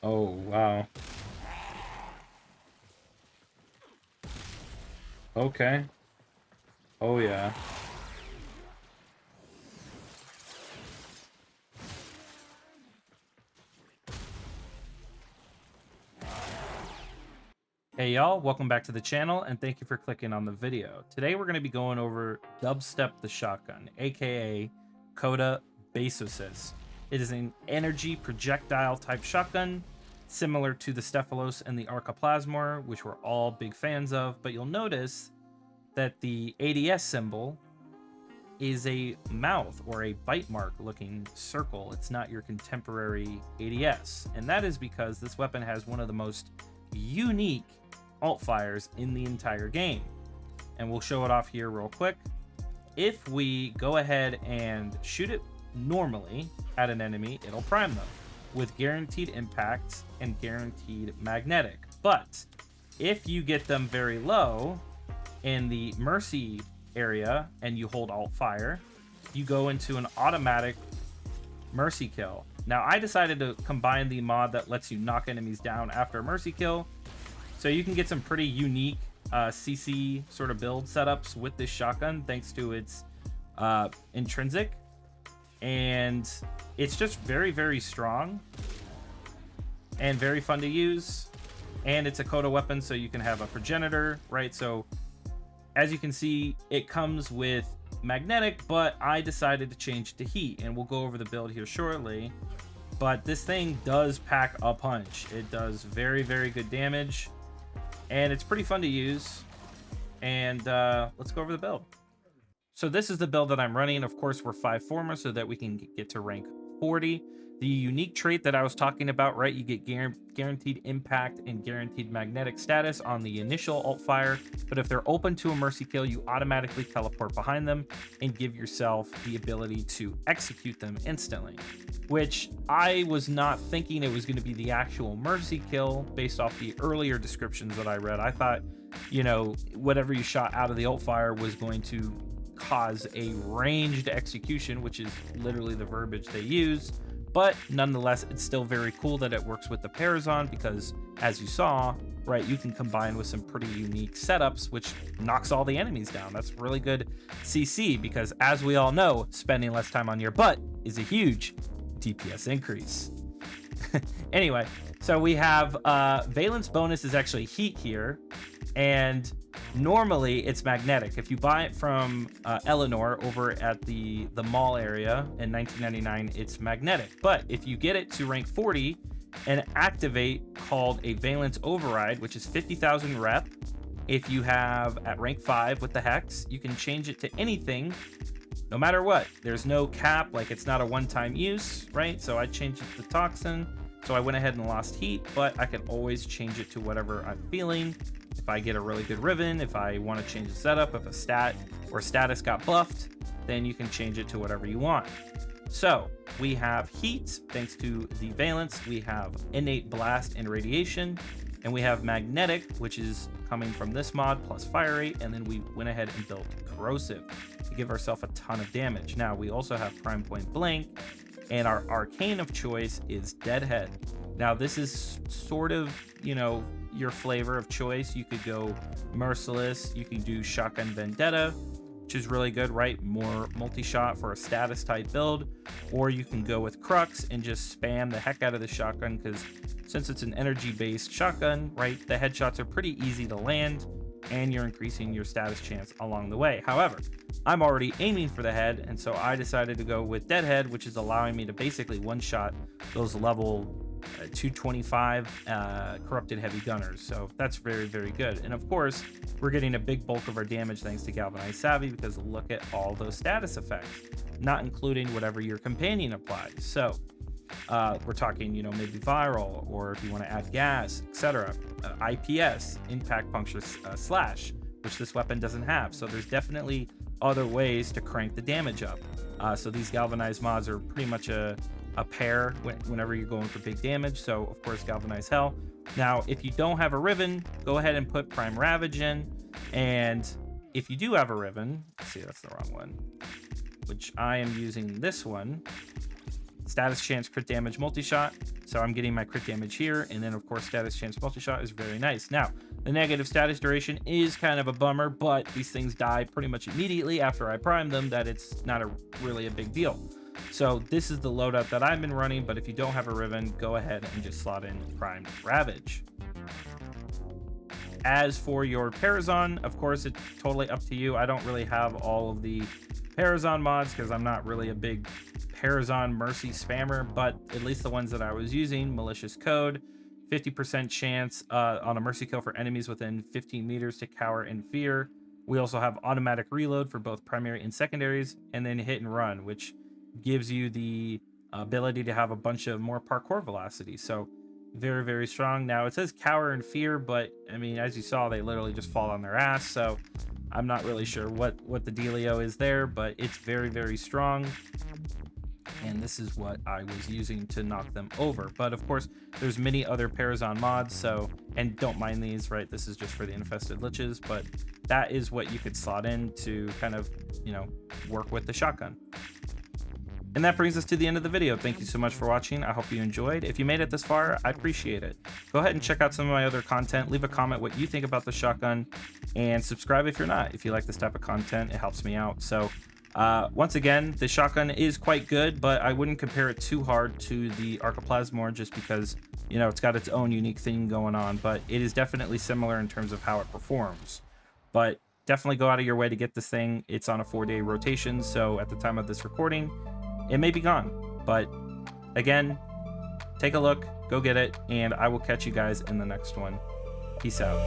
Oh, wow. Okay. Oh, yeah. Hey y'all, welcome back to the channel and thank you for clicking on the video. Today we're going to be going over Dubstep the Shotgun, aka Coda Bassocyst. It is an energy projectile type shotgun, similar to the Stephalos and the Archoplasmor, which we're all big fans of, but you'll notice that the ADS symbol is a mouth or a bite mark looking circle. It's not your contemporary ADS, and that is because this weapon has one of the most unique alt fires in the entire game, and we'll show it off here real quick. If we go ahead and shoot it normally at an enemy, it'll prime them with guaranteed impact and guaranteed magnetic. But if you get them very low in the mercy area and you hold alt fire, you go into an automatic mercy kill. Now I decided to combine the mod that lets you knock enemies down after a mercy kill, so you can get some pretty unique CC sort of build setups with this shotgun thanks to its intrinsic, and it's just very strong and very fun to use, and it's a Coda weapon, so you can have a progenitor, right? So as you can see, it comes with magnetic, but I decided to change it to heat, and we'll go over the build here shortly. But this thing does pack a punch. It does very good damage, and it's pretty fun to use. And let's go over the build. So this is the build that I'm running. Of course, we're 5 former so that we can get to rank 40. The unique trait that I was talking about, right? You get guaranteed impact and guaranteed magnetic status on the initial alt fire, but if they're open to a mercy kill, you automatically teleport behind them and give yourself the ability to execute them instantly, which I was not thinking it was going to be the actual mercy kill based off the earlier descriptions that I read. I thought, you know, whatever you shot out of the alt fire was going to cause a ranged execution, which is literally the verbiage they use. But nonetheless, it's still very cool that it works with the Parazon, because as you saw, right, you can combine with some pretty unique setups, which knocks all the enemies down. That's really good CC, because as we all know, spending less time on your butt is a huge DPS increase. Anyway, so we have Valence bonus is actually heat here, and normally it's magnetic. If you buy it from Eleanor over at the mall area in 1999, it's magnetic. But if you get it to rank 40 and activate called a Valence override, which is 50,000 rep, if you have at rank 5 with the hex, you can change it to anything no matter what. There's no cap, like it's not a one-time use, right? So I changed it to toxin, so I went ahead and lost heat, but I can always change it to whatever I'm feeling. If I get a really good ribbon, if I want to change the setup, if a stat or status got buffed, then you can change it to whatever you want. So we have heat thanks to the valence, we have innate blast and radiation, and we have magnetic, which is coming from this mod plus fire rate, and then we went ahead and built corrosive to give ourselves a ton of damage. Now we also have prime point blank, and our arcane of choice is deadhead. Now this is sort of, you know, your flavor of choice. You could go merciless, you can do shotgun vendetta, which is really good, right? More multi-shot for a status type build, or you can go with crux and just spam the heck out of the shotgun, because since it's an energy based shotgun, right, the headshots are pretty easy to land and you're increasing your status chance along the way. However, I'm already aiming for the head, and so I decided to go with deadhead, which is allowing me to basically one-shot those level 225 corrupted heavy gunners. So that's very good. And of course, we're getting a big bulk of our damage thanks to Galvanized Savvy, because look at all those status effects, not including whatever your companion applies. So we're talking, you know, maybe viral, or if you want to add gas, etc. IPS, impact puncture slash, which this weapon doesn't have. So there's definitely other ways to crank the damage up. So these galvanized mods are pretty much a pair whenever you're going for big damage. So of course, galvanize hell. Now, if you don't have a ribbon, go ahead and put prime ravage in. And if you do have a ribbon, let's see, that's the wrong one, which I am using this one. Status chance crit damage multi-shot, so I'm getting my crit damage here, and then of course status chance multi-shot is very nice. Now, the negative status duration is kind of a bummer, but these things die pretty much immediately after I prime them, that it's not really a big deal. So this is the loadout that I've been running, but if you don't have a Riven, go ahead and just slot in primed Ravage. As for your Parazon, of course, it's totally up to you. I don't really have all of the Parazon mods because I'm not really a big Parazon Mercy spammer, but at least the ones that I was using, Malicious Code, 50% chance on a Mercy kill for enemies within 15 meters to cower in fear. We also have automatic reload for both primary and secondaries, and then hit and run, which gives you the ability to have a bunch of more parkour velocity. So very, very strong. Now it says cower in fear, but I mean, as you saw, they literally just fall on their ass. So I'm not really sure what the dealio is there, but it's very, very strong. And this is what I was using to knock them over. But of course, there's many other Parazon mods, so, and don't mind these, right? This is just for the infested liches, but that is what you could slot in to kind of, you know, work with the shotgun. And that brings us to the end of the video. Thank you so much for watching. I hope you enjoyed. If you made it this far, I appreciate it. Go ahead and check out some of my other content. Leave a comment what you think about the shotgun, and subscribe if you're not. If you like this type of content, it helps me out. So once again, the shotgun is quite good, but I wouldn't compare it too hard to the Archiplasmor just because, you know, it's got its own unique thing going on, but it is definitely similar in terms of how it performs. But definitely go out of your way to get this thing. It's on a 4-day rotation, so at the time of this recording, it may be gone. But again, take a look, go get it, and I will catch you guys in the next one. Peace out.